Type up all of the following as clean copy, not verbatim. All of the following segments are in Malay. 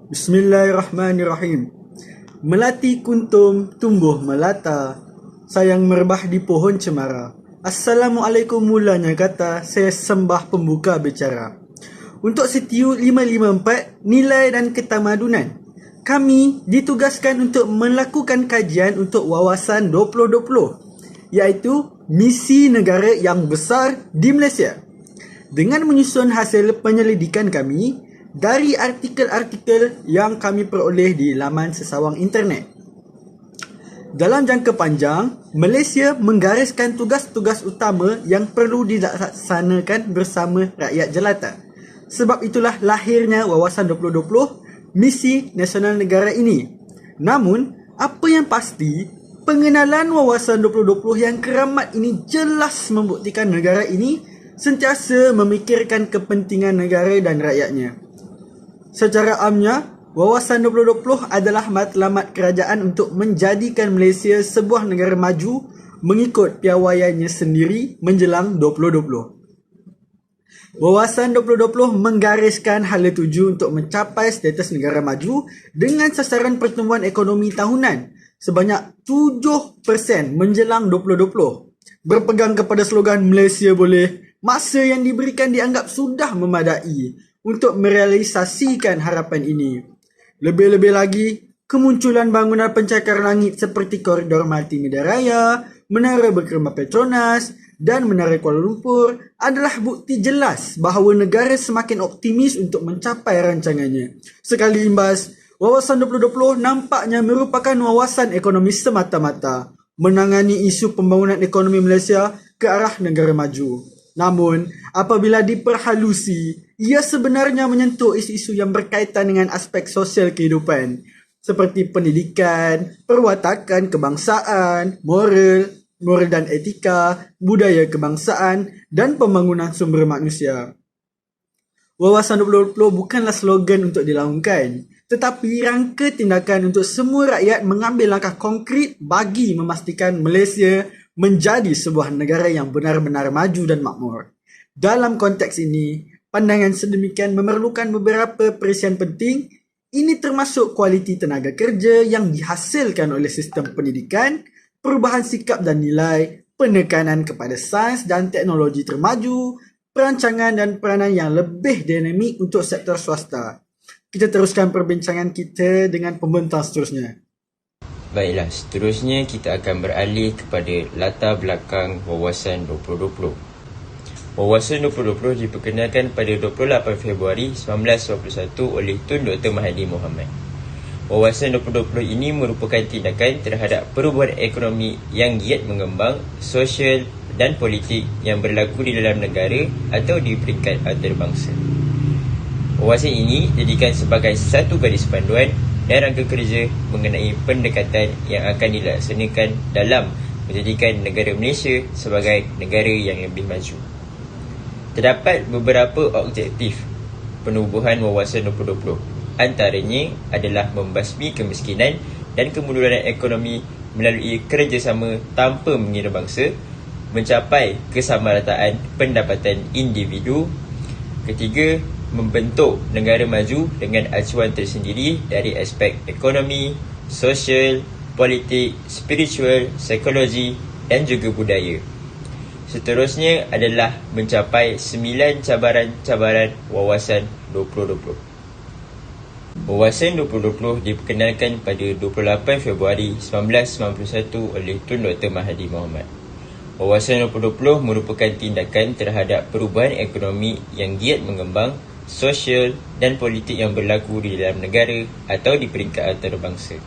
Bismillahirrahmanirrahim. Melati kuntum tumbuh melata, sayang merebah di pohon cemara. Assalamualaikum mulanya kata, saya sembah pembuka bicara. Untuk CTU 554, nilai dan ketamadunan. Kami ditugaskan untuk melakukan kajian untuk wawasan 2020, iaitu misi negara yang besar di Malaysia. Dengan menyusun hasil penyelidikan kami dari artikel-artikel yang kami peroleh di laman sesawang internet. Dalam jangka panjang, Malaysia menggariskan tugas-tugas utama yang perlu dilaksanakan bersama rakyat jelata. Sebab itulah lahirnya Wawasan 2020, misi nasional negara ini. Namun, apa yang pasti, pengenalan Wawasan 2020 yang keramat ini jelas membuktikan negara ini sentiasa memikirkan kepentingan negara dan rakyatnya. Secara amnya, Wawasan 2020 adalah matlamat kerajaan untuk menjadikan Malaysia sebuah negara maju mengikut piawaiannya sendiri menjelang 2020. Wawasan 2020 menggariskan hala tuju untuk mencapai status negara maju dengan sasaran pertumbuhan ekonomi tahunan sebanyak 7% menjelang 2020. Berpegang kepada slogan Malaysia boleh, masa yang diberikan dianggap sudah memadai untuk merealisasikan harapan ini. Lebih-lebih lagi, kemunculan bangunan pencakar langit seperti koridor Multimedia Raya, Menara Berkemah Petronas dan Menara Kuala Lumpur adalah bukti jelas bahawa negara semakin optimis untuk mencapai rancangannya. Sekali imbas, Wawasan 2020 nampaknya merupakan wawasan ekonomi semata-mata, menangani isu pembangunan ekonomi Malaysia ke arah negara maju. Namun, apabila diperhalusi, ia sebenarnya menyentuh isu-isu yang berkaitan dengan aspek sosial kehidupan seperti pendidikan, perwatakan kebangsaan, moral dan etika, budaya kebangsaan dan pembangunan sumber manusia. Wawasan 2020 bukanlah slogan untuk dilaungkan, tetapi rangka tindakan untuk semua rakyat mengambil langkah konkret bagi memastikan Malaysia menjadi sebuah negara yang benar-benar maju dan makmur. Dalam konteks ini, pandangan sedemikian memerlukan beberapa perisian penting. Ini termasuk kualiti tenaga kerja yang dihasilkan oleh sistem pendidikan, perubahan sikap dan nilai, penekanan kepada sains dan teknologi termaju, perancangan dan peranan yang lebih dinamik untuk sektor swasta. Kita teruskan perbincangan kita dengan pembentang seterusnya. Baiklah, seterusnya kita akan beralih kepada latar belakang Wawasan 2020. Wawasan 2020 diperkenalkan pada 28 Februari 1991 oleh Tun Dr. Mahathir Mohamad. Wawasan 2020 ini merupakan tindakan terhadap perubahan ekonomi yang giat mengembang, sosial dan politik yang berlaku di dalam negara atau di peringkat antarabangsa. Wawasan ini dijadikan sebagai satu garis panduan dan rangka kerja mengenai pendekatan yang akan dilaksanakan dalam menjadikan negara Malaysia sebagai negara yang lebih maju. Terdapat beberapa objektif penubuhan Wawasan 2020. Antaranya adalah membasmi kemiskinan dan kemunduran ekonomi melalui kerjasama tanpa mengira bangsa, mencapai kesamarataan pendapatan individu. Ketiga, membentuk negara maju dengan acuan tersendiri dari aspek ekonomi, sosial, politik, spiritual, psikologi dan juga budaya. Seterusnya adalah mencapai 9 cabaran-cabaran Wawasan 2020. Wawasan 2020 diperkenalkan pada 28 Februari 1991 oleh Tun Dr. Mahathir Mohamad. Wawasan 2020 merupakan tindakan terhadap perubahan ekonomi yang giat mengembang, sosial dan politik yang berlaku di dalam negara atau di peringkat antarabangsa.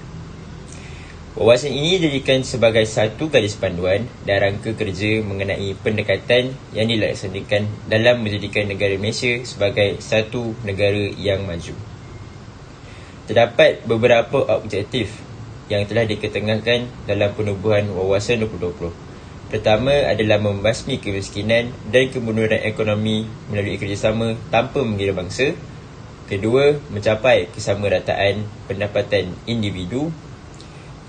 Wawasan ini dijadikan sebagai satu garis panduan dan rangka kerja mengenai pendekatan yang dilaksanakan dalam menjadikan negara Malaysia sebagai satu negara yang maju. Terdapat beberapa objektif yang telah diketengahkan dalam penubuhan Wawasan 2020. Pertama adalah membasmi kemiskinan dan kemunduran ekonomi melalui kerjasama tanpa mengira bangsa. Kedua, mencapai kesamarataan pendapatan individu.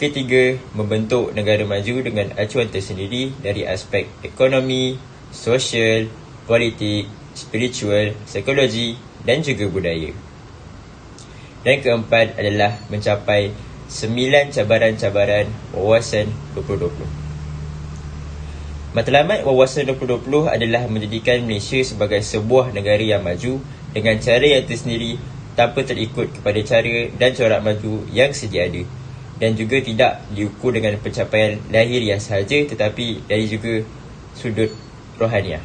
Ketiga, membentuk negara maju dengan acuan tersendiri dari aspek ekonomi, sosial, politik, spiritual, psikologi dan juga budaya. Dan keempat adalah mencapai 9 cabaran-cabaran Wawasan 2020. Matlamat Wawasan 2020 adalah menjadikan Malaysia sebagai sebuah negara yang maju dengan cara yang tersendiri tanpa terikut kepada cara dan corak maju yang sedia ada, dan juga tidak diukur dengan pencapaian lahiriah sahaja tetapi dari juga sudut rohaniah.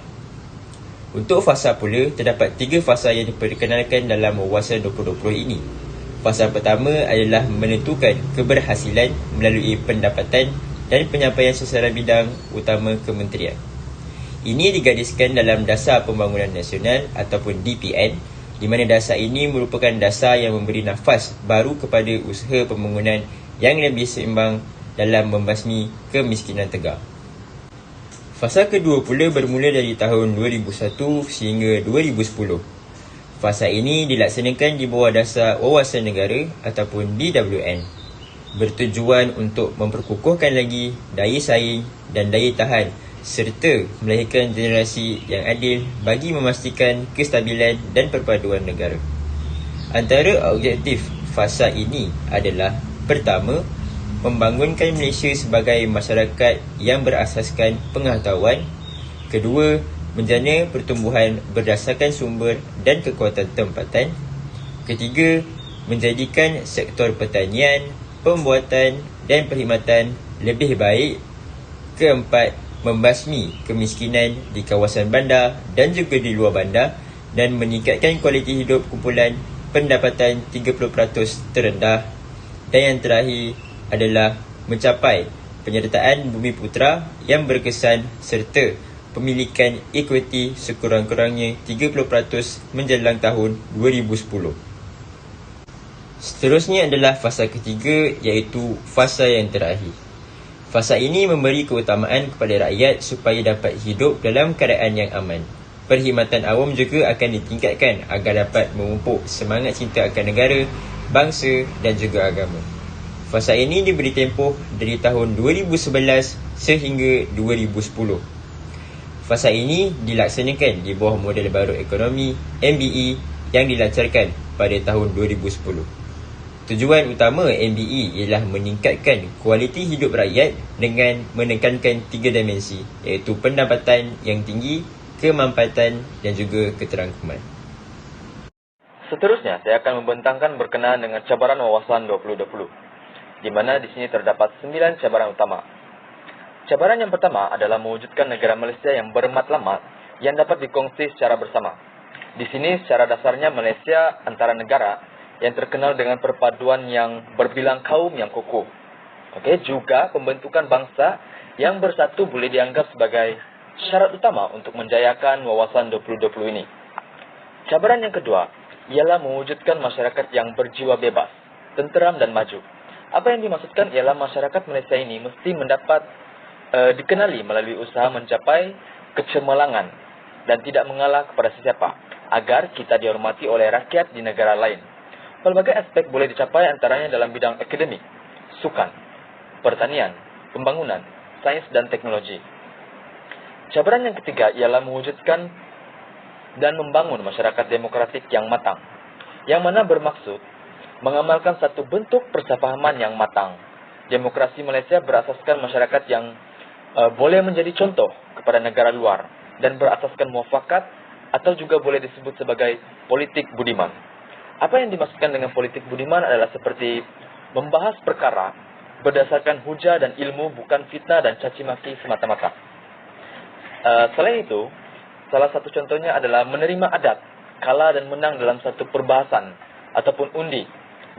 Untuk fasa pula, terdapat 3 fasa yang diperkenalkan dalam Wawasan 2020 ini. Fasa pertama adalah menentukan keberhasilan melalui pendapatan dan penyampaian sasaran bidang utama kementerian. Ini digadiskan dalam Dasar Pembangunan Nasional ataupun DPN, di mana dasar ini merupakan dasar yang memberi nafas baru kepada usaha pembangunan yang lebih seimbang dalam membasmi kemiskinan tegak. Fasa kedua pula bermula dari tahun 2001 sehingga 2010. Fasa ini dilaksanakan di bawah Dasar Wawasan Negara ataupun DWN, bertujuan untuk memperkukuhkan lagi daya saing dan daya tahan serta melahirkan generasi yang adil bagi memastikan kestabilan dan perpaduan negara. Antara objektif fasa ini adalah: pertama, membangunkan Malaysia sebagai masyarakat yang berasaskan pengetahuan. Kedua, menjana pertumbuhan berdasarkan sumber dan kekuatan tempatan. Ketiga, menjadikan sektor pertanian, pembuatan dan perkhidmatan lebih baik. Keempat, membasmi kemiskinan di kawasan bandar dan juga di luar bandar dan meningkatkan kualiti hidup kumpulan pendapatan 30% terendah. Dan yang terakhir adalah mencapai penyertaan Bumi Putera yang berkesan serta pemilikan equity sekurang-kurangnya 30% menjelang tahun 2010. Seterusnya adalah fasa ketiga, iaitu fasa yang terakhir. Fasa ini memberi keutamaan kepada rakyat supaya dapat hidup dalam keadaan yang aman. Perkhidmatan awam juga akan ditingkatkan agar dapat memupuk semangat cinta akan negara, bangsa dan juga agama. Fasa ini diberi tempoh dari tahun 2011 sehingga 2010. Fasa ini dilaksanakan di bawah model baru ekonomi MBE yang dilancarkan pada tahun 2010. Tujuan utama MBE ialah meningkatkan kualiti hidup rakyat dengan menekankan 3 dimensi, iaitu pendapatan yang tinggi, kemampatan dan juga keterangkuman. Seterusnya, saya akan membentangkan berkenaan dengan cabaran wawasan 2020, di mana di sini terdapat 9 cabaran utama. Cabaran yang pertama adalah mewujudkan negara Malaysia yang bermatlamat yang dapat dikongsi secara bersama. Di sini secara dasarnya Malaysia antara negara yang terkenal dengan perpaduan yang berbilang kaum yang kukuh. Juga pembentukan bangsa yang bersatu boleh dianggap sebagai syarat utama untuk menjayakan wawasan 2020 ini. Cabaran yang kedua ialah mewujudkan masyarakat yang berjiwa bebas, tenteram dan maju. Apa yang dimaksudkan ialah masyarakat Malaysia ini mesti mendapat dikenali melalui usaha mencapai kecemerlangan dan tidak mengalah kepada sesiapa, agar kita dihormati oleh rakyat di negara lain. Pelbagai aspek boleh dicapai antaranya dalam bidang akademik, sukan, pertanian, pembangunan, sains dan teknologi. Cabaran yang ketiga ialah mewujudkan dan membangun masyarakat demokratik yang matang, yang mana bermaksud mengamalkan satu bentuk persepahaman yang matang. Demokrasi Malaysia berasaskan masyarakat yang boleh menjadi contoh kepada negara luar dan berasaskan muafakat atau juga boleh disebut sebagai politik budiman. Apa yang dimaksudkan dengan politik budiman adalah seperti membahas perkara berdasarkan hujah dan ilmu, bukan fitnah dan caci maki semata-mata. Selain itu, salah satu contohnya adalah menerima adat, kalah dan menang dalam satu perbahasan ataupun undi,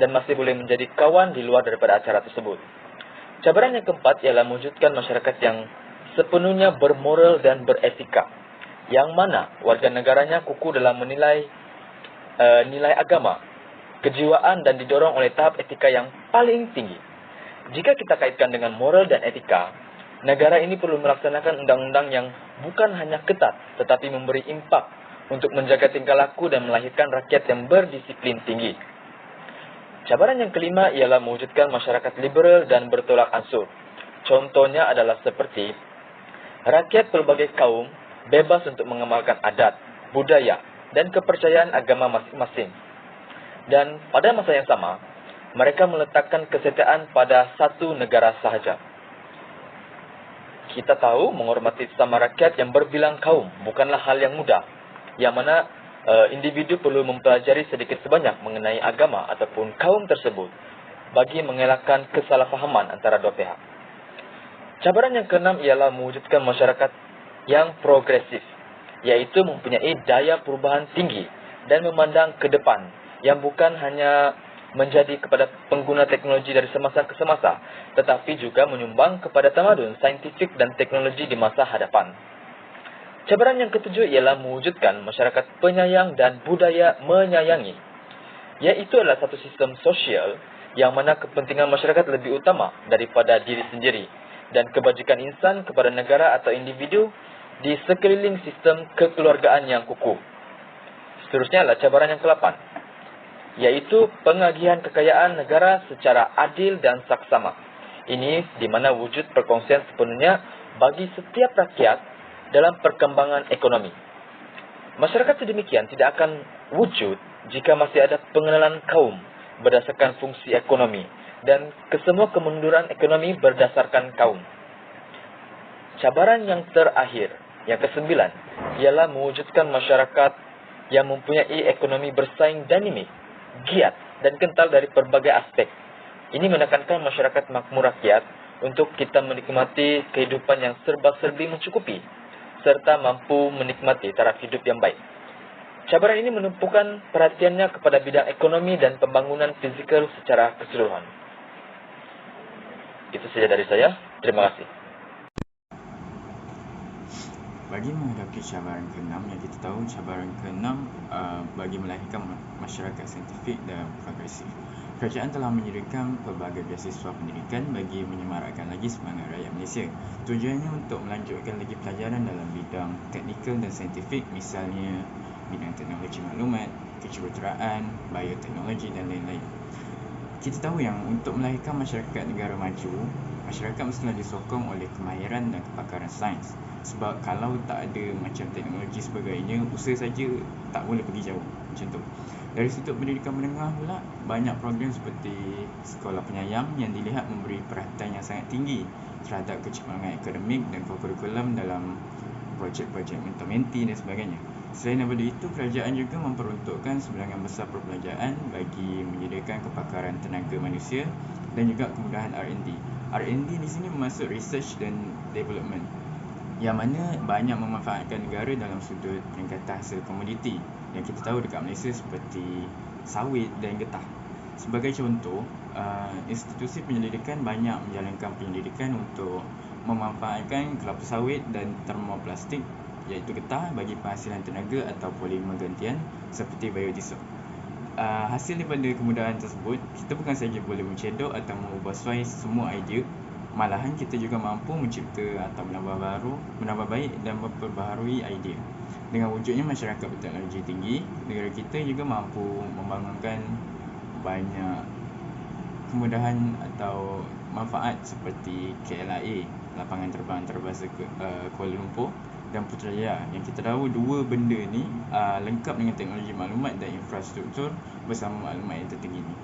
dan masih boleh menjadi kawan di luar daripada acara tersebut. Cabaran yang keempat ialah mewujudkan masyarakat yang sepenuhnya bermoral dan beretika, yang mana warga negaranya kukuh dalam menilai nilai agama, kejiwaan dan didorong oleh tahap etika yang paling tinggi. Jika kita kaitkan dengan moral dan etika, negara ini perlu melaksanakan undang-undang yang bukan hanya ketat, tetapi memberi impak untuk menjaga tingkah laku dan melahirkan rakyat yang berdisiplin tinggi. Cabaran yang kelima ialah mewujudkan masyarakat liberal dan bertolak ansur. Contohnya adalah seperti rakyat pelbagai kaum bebas untuk mengamalkan adat, budaya, dan kepercayaan agama masing-masing. Dan pada masa yang sama, mereka meletakkan kesetiaan pada satu negara sahaja. Kita tahu menghormati sesama rakyat yang berbilang kaum bukanlah hal yang mudah, yang mana individu perlu mempelajari sedikit sebanyak mengenai agama ataupun kaum tersebut bagi mengelakkan kesalahfahaman antara dua pihak. Cabaran yang keenam ialah mewujudkan masyarakat yang progresif, yaitu mempunyai daya perubahan tinggi dan memandang ke depan, yang bukan hanya menjadi kepada pengguna teknologi dari semasa ke semasa, tetapi juga menyumbang kepada tamadun, saintifik dan teknologi di masa hadapan. Cabaran yang ketujuh ialah mewujudkan masyarakat penyayang dan budaya menyayangi, iaitu adalah satu sistem sosial yang mana kepentingan masyarakat lebih utama daripada diri sendiri dan kebajikan insan kepada negara atau individu di sekeliling sistem kekeluargaan yang kukuh. Seterusnya adalah cabaran yang ke-8, yaitu pengagihan kekayaan negara secara adil dan saksama. Ini di mana wujud perkongsian sepenuhnya bagi setiap rakyat dalam perkembangan ekonomi. Masyarakat sedemikian tidak akan wujud jika masih ada pengenalan kaum berdasarkan fungsi ekonomi dan kesemua kemunduran ekonomi berdasarkan kaum. Cabaran yang terakhir, yang ke-9, ialah mewujudkan masyarakat yang mempunyai ekonomi bersaing dinamis, giat dan kental dari berbagai aspek. Ini menekankan masyarakat makmur rakyat untuk kita menikmati kehidupan yang serba-serbi mencukupi serta mampu menikmati taraf hidup yang baik. Cabaran ini menumpukan perhatiannya kepada bidang ekonomi dan pembangunan fizikal secara keseluruhan. Itu saja dari saya. Terima kasih. Bagi menghadapi cabaran ke-6, yang kita tahu cabaran ke-6 bagi melahirkan masyarakat saintifik dan progresif. Kerajaan telah menyediakan pelbagai beasiswa pendidikan bagi menyemarakkan lagi semangat rakyat Malaysia. Tujuannya untuk melanjutkan lagi pelajaran dalam bidang teknikal dan saintifik, misalnya bidang teknologi maklumat, kejuruteraan, bioteknologi dan lain-lain. Kita tahu yang untuk melahirkan masyarakat negara maju, masyarakat mestilah disokong oleh kemahiran dan kepakaran sains. Sebab kalau tak ada macam teknologi sebagainya, usaha saja tak boleh pergi jauh. Macam tu. Dari sudut pendidikan menengah pula, banyak program seperti sekolah penyayang yang dilihat memberi perhatian yang sangat tinggi terhadap kecemerlangan akademik dan kurikulum dalam projek-projek mentor-menti dan sebagainya. Selain daripada itu, kerajaan juga memperuntukkan sebilangan besar perbelanjaan bagi menyediakan kepakaran tenaga manusia dan juga kemudahan R&D. R&D di sini bermaksud research dan development, yang mana banyak memanfaatkan negara dalam sudut peningkatan hasil komoditi yang kita tahu dekat Malaysia seperti sawit dan getah. Sebagai contoh, institusi penyelidikan banyak menjalankan penyelidikan untuk memanfaatkan kelapa sawit dan termoplastik iaitu getah bagi penghasilan tenaga atau polimer gantian seperti biodiesel. Hasil daripada kemudahan tersebut, kita bukan saja boleh mencedok atau mengubah suai semua idea, malahan kita juga mampu mencipta atau menambah baik dan memperbaharui idea. Dengan wujudnya masyarakat berteknologi tinggi, negara kita juga mampu membangunkan banyak kemudahan atau manfaat seperti KLIA, lapangan terbang antarabangsa Kuala Lumpur, dan Putrajaya, yang kita tahu dua benda ni lengkap dengan teknologi maklumat dan infrastruktur bersama maklumat yang tertinggi ni.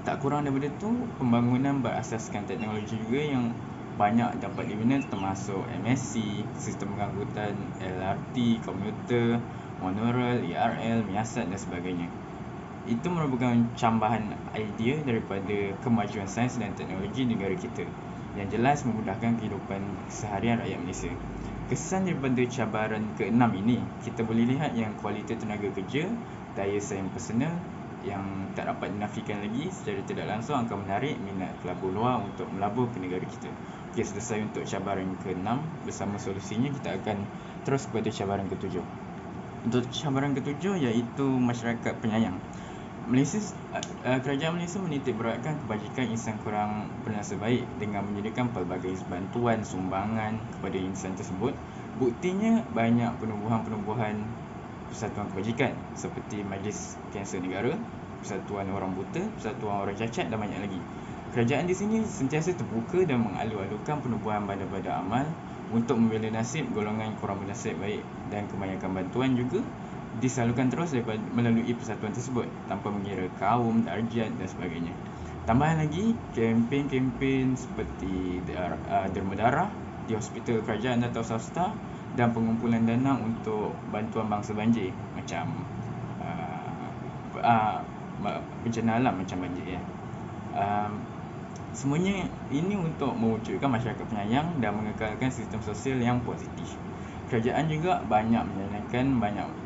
Tak kurang daripada tu, pembangunan berasaskan teknologi juga yang banyak dapat dibina termasuk MSC, sistem pengangkutan LRT, komuter, monorail, ERL, miasat dan sebagainya. Itu merupakan cambahan idea daripada kemajuan sains dan teknologi negara kita yang jelas memudahkan kehidupan seharian rakyat Malaysia. Kesan daripada cabaran ke-6 ini, kita boleh lihat yang kualiti tenaga kerja, daya saing personal yang tak dapat dinafikan lagi secara tidak langsung akan menarik minat pelabur luar untuk melabur ke negara kita. Okey, selesai untuk cabaran ke-6. Bersama solusinya, kita akan terus kepada cabaran ke-7. Untuk cabaran ke-7 iaitu masyarakat penyayang. Kerajaan Malaysia menitikberatkan kebajikan insan kurang bernasib baik dengan menyediakan pelbagai bantuan sumbangan kepada insan tersebut. Buktinya banyak penubuhan persatuan kebajikan seperti Majlis Kanser Negara, Persatuan Orang Buta, Persatuan Orang Cacat dan banyak lagi. Kerajaan di sini sentiasa terbuka dan mengalu-alukan penubuhan badan-badan amal untuk membela nasib golongan kurang bernasib baik, dan kebanyakan bantuan juga disalurkan terus melalui persatuan tersebut tanpa mengira kaum, darjat dan sebagainya. Tambahan lagi, kempen-kempen seperti derma darah di hospital kerajaan atau swasta dan pengumpulan dana untuk bantuan bangsa banjir macam bencana alam macam banjir ya. Semuanya ini untuk mewujudkan masyarakat penyayang dan mengekalkan sistem sosial yang positif. Kerajaan juga banyak menjalankan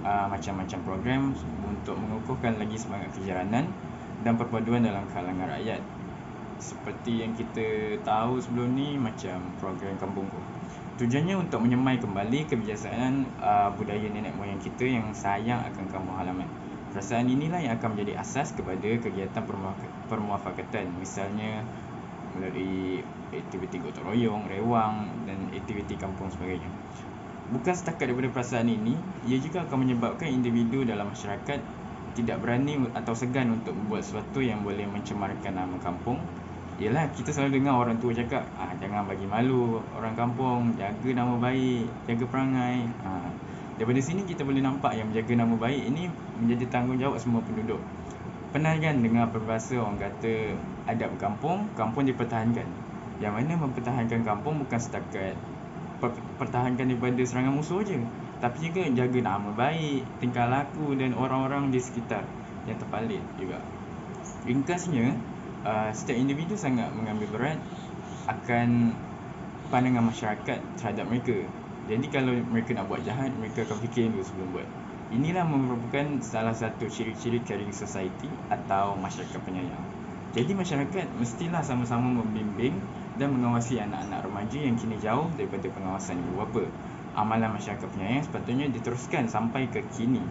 macam-macam program untuk mengukuhkan lagi semangat kejiranan dan perpaduan dalam kalangan rakyat. Seperti yang kita tahu sebelum ni, macam program Kampungku. Tujuannya untuk menyemai kembali kebiasaan budaya nenek moyang kita yang sayang akan kampung halaman. Perasaan inilah yang akan menjadi asas kepada kegiatan permuafakatan, misalnya melalui aktiviti gotong royong, rewang dan aktiviti kampung sebagainya. Bukan setakat daripada perasaan ini, ia juga akan menyebabkan individu dalam masyarakat tidak berani atau segan untuk membuat sesuatu yang boleh mencemarkan nama kampung. Yelah, kita selalu dengar orang tua cakap, jangan bagi malu orang kampung, jaga nama baik, jaga perangai. Daripada sini kita boleh nampak yang menjaga nama baik ini menjadi tanggungjawab semua penduduk. Pernah kan dengar peribahasa orang kata adab kampung, kampung dipertahankan. Yang mana mempertahankan kampung bukan setakat pertahankan daripada serangan musuh je, tapi juga jaga nama baik, tingkah laku dan orang-orang di sekitar yang terpalit juga. Ringkasnya, setiap individu sangat mengambil berat akan pandangan masyarakat terhadap mereka. Jadi kalau mereka nak buat jahat, mereka akan fikir dulu sebelum buat. Inilah merupakan salah satu ciri-ciri caring society atau masyarakat penyayang. Jadi masyarakat mestilah sama-sama membimbing dan mengawasi anak-anak remaja yang kini jauh daripada pengawasan ibu bapa. Amalan masyarakat penyayang sepatutnya diteruskan sampai ke kini.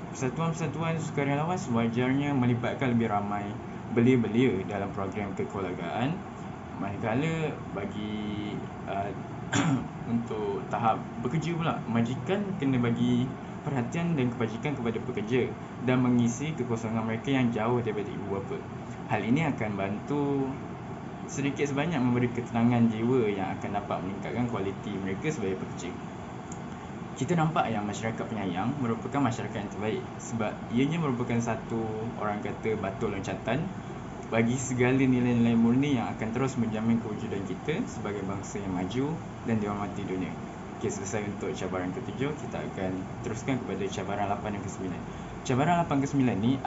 Persatuan-persatuan sukarelawan sewajarnya melibatkan lebih ramai belia-belia dalam program kekeluargaan, manakala bagi untuk tahap bekerja pula, majikan kena bagi perhatian dan kebajikan kepada pekerja dan mengisi kekosongan mereka yang jauh daripada ibu bapa. Hal ini akan bantu sedikit sebanyak memberi ketenangan jiwa yang akan dapat meningkatkan kualiti mereka sebagai pekerja. Kita nampak yang masyarakat penyayang merupakan masyarakat yang terbaik sebab ianya merupakan satu, orang kata, batu loncatan bagi segala nilai-nilai murni yang akan terus menjamin kewujudan kita sebagai bangsa yang maju dan dihormati dunia. Okey, selesai untuk cabaran ke-7, kita akan teruskan kepada cabaran 8 dan ke-9. Cabaran 8 ke-9 ni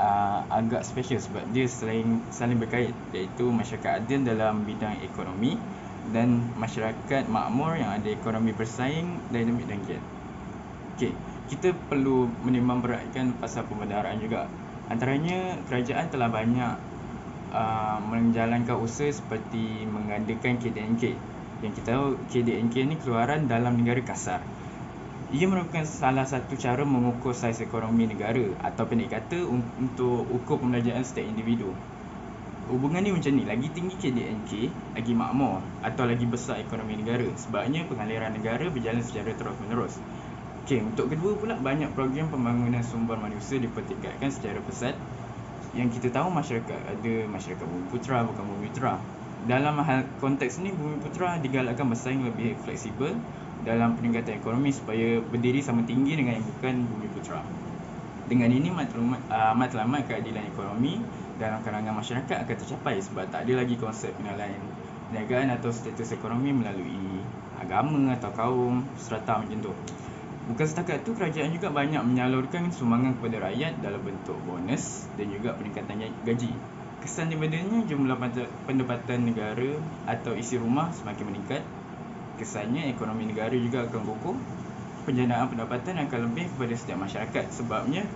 agak special sebab dia saling berkait, iaitu masyarakat adil dalam bidang ekonomi dan masyarakat makmur yang ada ekonomi bersaing, dinamik dan giat. Okey, kita perlu menimbang beratkan pasal pembedaran juga. Antaranya, kerajaan telah banyak menjalankan usaha seperti mengadakan KDNK. Yang kita tahu KDNK ni keluaran dalam negara kasar. Ia merupakan salah satu cara mengukur saiz ekonomi negara atau pendek kata untuk ukur pembelanjaan setiap individu. Hubungan ni macam ni, lagi tinggi KDNK, lagi makmur atau lagi besar ekonomi negara. Sebabnya pengaliran negara berjalan secara terus menerus. Okey, untuk kedua pula, banyak program pembangunan sumber manusia dipertingkatkan secara pesat. Yang kita tahu masyarakat ada masyarakat Bumiputera, bukan Bumiputera. Dalam hal konteks ni, Bumiputera digalakkan bersaing lebih fleksibel dalam peningkatan ekonomi supaya berdiri sama tinggi dengan yang bukan Bumiputera. Dengan ini, matlamat keadilan ekonomi dalam kalangan masyarakat akan tercapai sebab tak ada lagi konsep penilaian perniagaan atau status ekonomi melalui agama atau kaum, strata macam tu. Bukan setakat itu, kerajaan juga banyak menyalurkan sumbangan kepada rakyat dalam bentuk bonus dan juga peningkatan gaji. Kesan dibadannya, jumlah pendapatan negara atau isi rumah semakin meningkat. Kesannya, ekonomi negara juga akan kukuh. Penjanaan pendapatan akan lebih kepada setiap masyarakat. Sebabnya,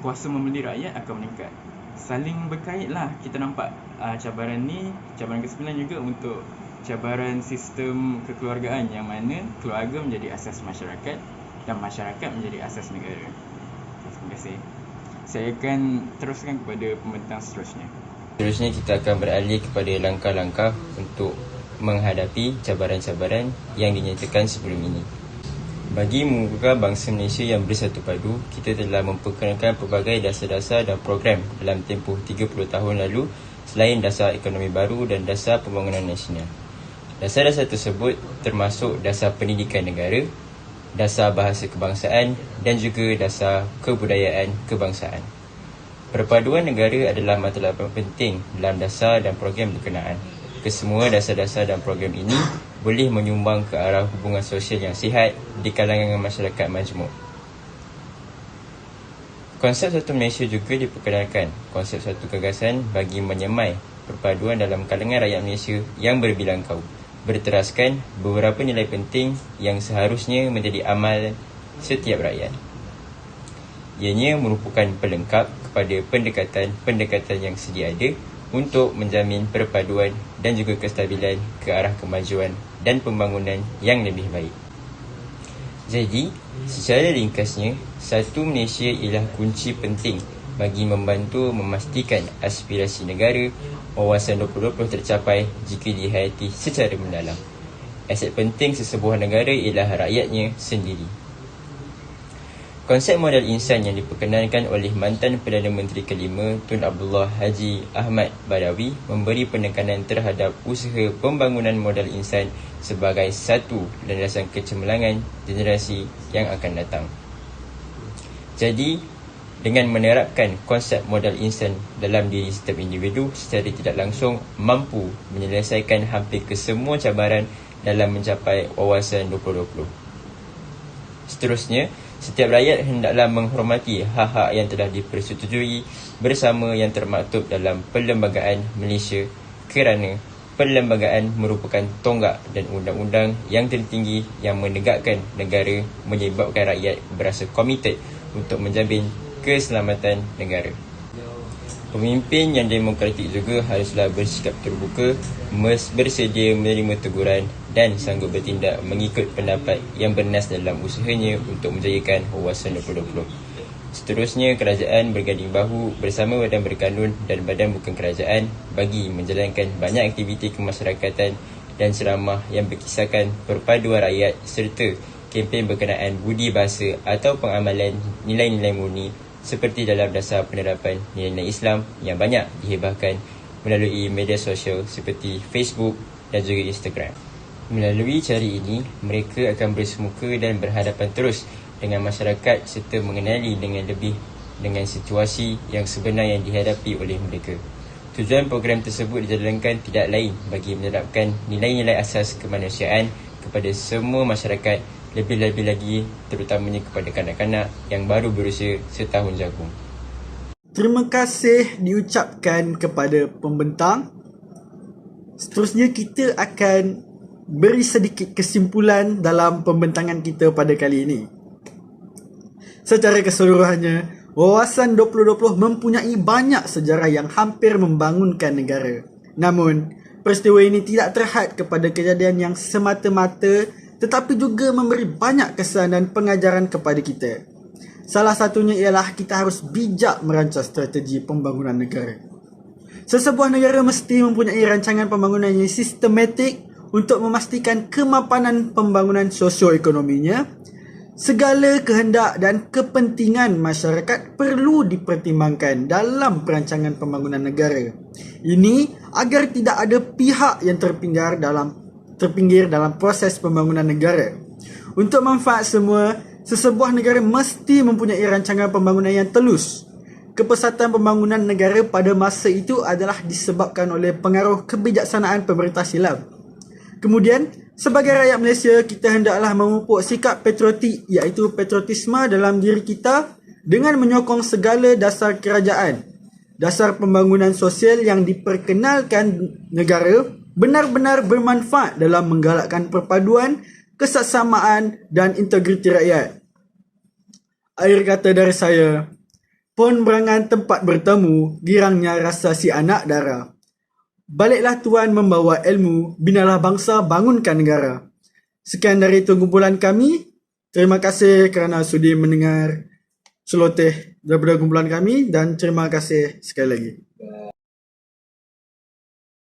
kuasa membeli rakyat akan meningkat. Saling berkaitlah. Kita nampak cabaran ni, cabaran ke-9 juga untuk cabaran sistem kekeluargaan yang mana keluarga menjadi asas masyarakat dan masyarakat menjadi asas negara. Terima kasih. Saya akan teruskan kepada pembentang seterusnya. Seterusnya kita akan beralih kepada langkah-langkah untuk menghadapi cabaran-cabaran yang dinyatakan sebelum ini. Bagi mengukuhkan bangsa Malaysia yang bersatu padu, kita telah memperkenalkan pelbagai dasar-dasar dan program dalam tempoh 30 tahun lalu selain dasar ekonomi baru dan dasar pembangunan nasional. Dasar-dasar tersebut termasuk dasar pendidikan negara, dasar bahasa kebangsaan dan juga dasar kebudayaan kebangsaan. Perpaduan negara adalah matlamat penting dalam dasar dan program berkenaan. Kesemua dasar-dasar dan program ini boleh menyumbang ke arah hubungan sosial yang sihat di kalangan masyarakat majmuk. Konsep Satu Malaysia juga diperkenalkan, konsep satu gagasan bagi menyemai perpaduan dalam kalangan rakyat Malaysia yang berbilang kau, berteraskan beberapa nilai penting yang seharusnya menjadi amal setiap rakyat. Ianya merupakan pelengkap kepada pendekatan-pendekatan yang sedia ada untuk menjamin perpaduan dan juga kestabilan ke arah kemajuan dan pembangunan yang lebih baik. Jadi, secara ringkasnya, Satu Malaysia ialah kunci penting bagi membantu memastikan aspirasi negara wawasan 2020 tercapai jika dihayati secara mendalam. Aset penting sesebuah negara ialah rakyatnya sendiri. Konsep modal insan yang diperkenalkan oleh mantan Perdana Menteri kelima Tun Abdullah Haji Ahmad Badawi memberi penekanan terhadap usaha pembangunan modal insan sebagai satu landasan kecemerlangan generasi yang akan datang. Jadi, dengan menerapkan konsep modal insan dalam diri setiap individu secara tidak langsung mampu menyelesaikan hampir kesemua cabaran dalam mencapai wawasan 2020. Seterusnya, setiap rakyat hendaklah menghormati hak-hak yang telah dipersetujui bersama yang termaktub dalam Perlembagaan Malaysia kerana perlembagaan merupakan tonggak dan undang-undang yang tertinggi yang menegakkan negara, menyebabkan rakyat berasa komited untuk menjamin keselamatan negara. Pemimpin yang demokratik juga haruslah bersikap terbuka, bersedia menerima teguran dan sanggup bertindak mengikut pendapat yang bernas dalam usahanya untuk menjayakan wawasan 2020. Seterusnya, kerajaan berganding bahu bersama badan berkanun dan badan bukan kerajaan bagi menjalankan banyak aktiviti kemasyarakatan dan ceramah yang berkisahkan perpaduan rakyat serta kempen berkenaan budi bahasa atau pengamalan nilai-nilai murni seperti dalam dasar penerapan nilai-nilai Islam yang banyak dihebahkan melalui media sosial seperti Facebook dan juga Instagram. Melalui cara ini, mereka akan bersemuka dan berhadapan terus dengan masyarakat serta mengenali dengan lebih dengan situasi yang sebenar yang dihadapi oleh mereka. Tujuan program tersebut dijalankan tidak lain bagi menerapkan nilai-nilai asas kemanusiaan kepada semua masyarakat, lebih-lebih lagi terutamanya kepada kanak-kanak yang baru berusia setahun jagung. Terima kasih diucapkan kepada pembentang. Seterusnya kita akan beri sedikit kesimpulan dalam pembentangan kita pada kali ini. Secara keseluruhannya, wawasan 2020 mempunyai banyak sejarah yang hampir membangunkan negara. Namun, peristiwa ini tidak terhad kepada kejadian yang semata-mata tetapi juga memberi banyak kesan dan pengajaran kepada kita. Salah satunya ialah kita harus bijak merancang strategi pembangunan negara. Sesebuah negara mesti mempunyai rancangan pembangunan yang sistematik untuk memastikan kemapanan pembangunan sosioekonominya. Segala kehendak dan kepentingan masyarakat perlu dipertimbangkan dalam perancangan pembangunan negara. Ini agar tidak ada pihak yang terpinggir dalam proses pembangunan negara. Untuk manfaat semua, sesebuah negara mesti mempunyai rancangan pembangunan yang telus. Kepesatan pembangunan negara pada masa itu adalah disebabkan oleh pengaruh kebijaksanaan pemerintah silam. Kemudian, sebagai rakyat Malaysia, kita hendaklah memupuk sikap patriotik, iaitu patriotisme dalam diri kita dengan menyokong segala dasar kerajaan. Dasar pembangunan sosial yang diperkenalkan negara benar-benar bermanfaat dalam menggalakkan perpaduan, kesesamaan dan integriti rakyat. Akhir kata dari saya, pon berangan tempat bertemu, girangnya rasa si anak dara. Baliklah tuan membawa ilmu, binalah bangsa, bangunkan negara. Sekian dari kumpulan kami. Terima kasih kerana sudi mendengar celoteh daripada kumpulan kami dan terima kasih sekali lagi.